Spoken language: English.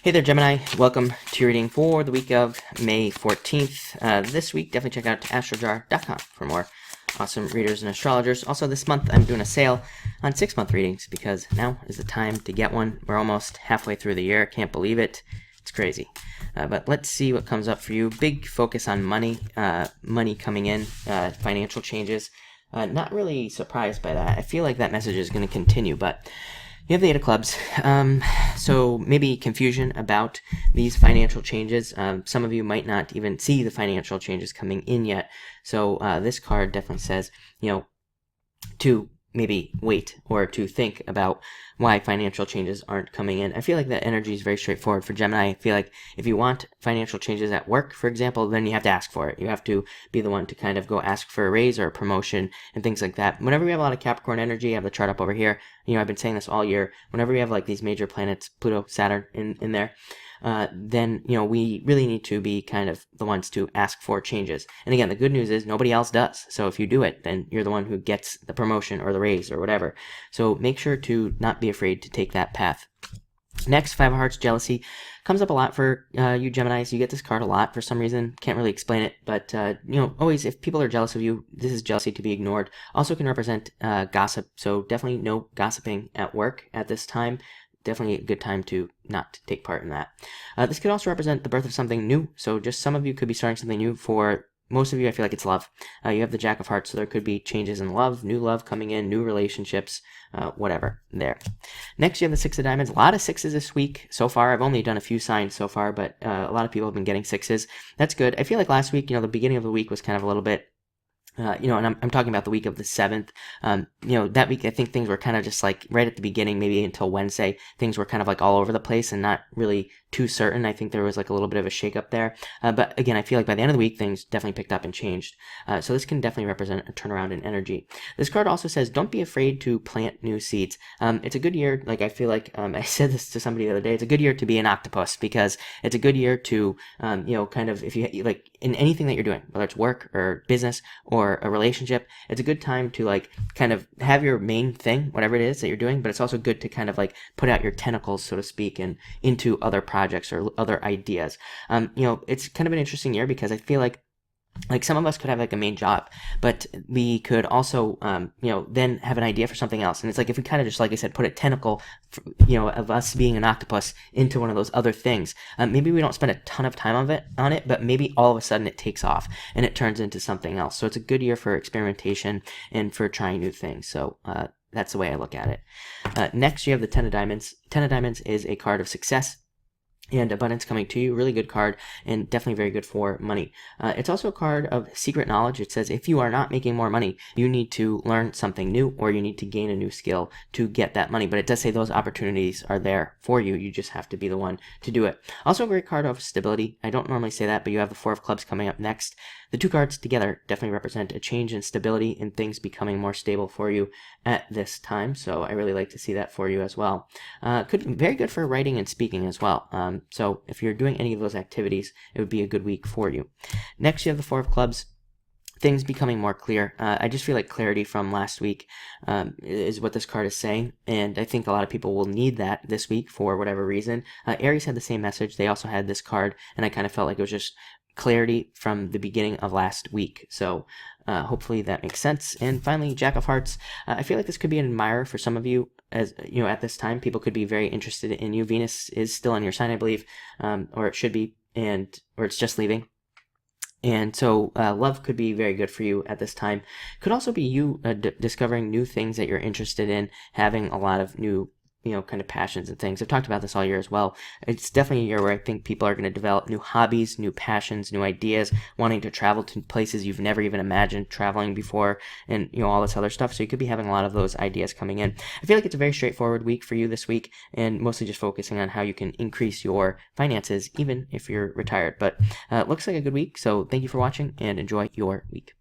Hey there, Gemini. Welcome to your reading for the week of May 14th. This week, definitely check out astrojar.com for more awesome readers and astrologers. Also, this month, I'm doing a sale on 6-month readings because now is the time to get one. We're almost halfway through the year. Can't believe it. It's crazy. But let's see what comes up for you. Big focus on money, money coming in, financial changes. Not really surprised by that. I feel like that message is going to continue, but you have the Eight of Clubs, so maybe confusion about these financial changes. Some of you might not even see the financial changes coming in yet. So this card definitely says, to maybe wait or to think about why financial changes aren't coming in. I feel like that energy is very straightforward for Gemini. I feel like if you want financial changes at work, for example, then you have to ask for it. You have to be the one to kind of go ask for a raise or a promotion and things like that. Whenever we have a lot of Capricorn energy, I have the chart up over here. I've been saying this all year. Whenever we have like these major planets, Pluto, Saturn in there, then we really need to be kind of the ones to ask for changes. And again, the good news is nobody else does. So if you do it, then you're the one who gets the promotion or the raise or whatever. So make sure to not be afraid to take that path. Next, Five of Hearts, jealousy comes up a lot for you Geminis. You get this card a lot for some reason. Can't really explain it, but always if people are jealous of you, this is jealousy to be ignored. Also can represent gossip, so definitely no gossiping at work at this time. Definitely a good time to not take part in that. This could also represent the birth of something new. So just some of you could be starting something new. For most of you, I feel like it's love. You have the Jack of Hearts, so there could be changes in love, new love coming in, new relationships, whatever there. Next, you have the Six of Diamonds. A lot of sixes this week so far. I've only done a few signs so far, but a lot of people have been getting sixes. That's good. I feel like last week, the beginning of the week was kind of a little bit and I'm talking about the week of the 7th. That week I think things were kind of just like right at the beginning, maybe until Wednesday, things were kind of like all over the place and not really too certain. I think there was like a little bit of a shakeup there. But again, I feel like by the end of the week, things definitely picked up and changed. So this can definitely represent a turnaround in energy. This card also says, don't be afraid to plant new seeds. It's a good year. Like I feel like I said this to somebody the other day. It's a good year to be an octopus because it's a good year to, kind of if you like in anything that you're doing, whether it's work or business or a relationship, it's a good time to like kind of have your main thing, whatever it is that you're doing, but it's also good to kind of like put out your tentacles, so to speak, and into other projects or other ideas. It's kind of an interesting year because I feel like some of us could have like a main job, but we could also, then have an idea for something else. And it's like if we kind of just, like I said, put a tentacle, of us being an octopus into one of those other things, maybe we don't spend a ton of time on it, but maybe all of a sudden it takes off and it turns into something else. So it's a good year for experimentation and for trying new things. So, that's the way I look at it. Next, you have the Ten of Diamonds. Ten of Diamonds is a card of success and abundance coming to you. Really good card and definitely very good for money. It's also a card of secret knowledge. It says if you are not making more money, you need to learn something new or you need to gain a new skill to get that money. But it does say those opportunities are there for you. You just have to be the one to do it. Also a great card of stability. I don't normally say that, but you have the Four of Clubs coming up next. The two cards together definitely represent a change in stability and things becoming more stable for you at this time. So I really like to see that for you as well. Could be very good for writing and speaking as well. So if you're doing any of those activities, it would be a good week for you. Next, you have the Four of Clubs. Things becoming more clear. I just feel like clarity from last week is what this card is saying, and I think a lot of people will need that this week for whatever reason. Aries had the same message. They also had this card, and I kind of felt like it was just clarity from the beginning of last week. So hopefully that makes sense. And finally, Jack of Hearts. I feel like this could be an admirer for some of you. As at this time, people could be very interested in you. Venus is still on your sign, I believe, or it should be, or it's just leaving. And so love could be very good for you at this time. Could also be you discovering new things that you're interested in, having a lot of new kind of passions and things. I've talked about this all year as well. It's definitely a year where I think people are going to develop new hobbies, new passions, new ideas, wanting to travel to places you've never even imagined traveling before, and all this other stuff. So you could be having a lot of those ideas coming in. I feel like it's a very straightforward week for you this week, and mostly just focusing on how you can increase your finances, even if you're retired. But looks like a good week. So thank you for watching, and enjoy your week.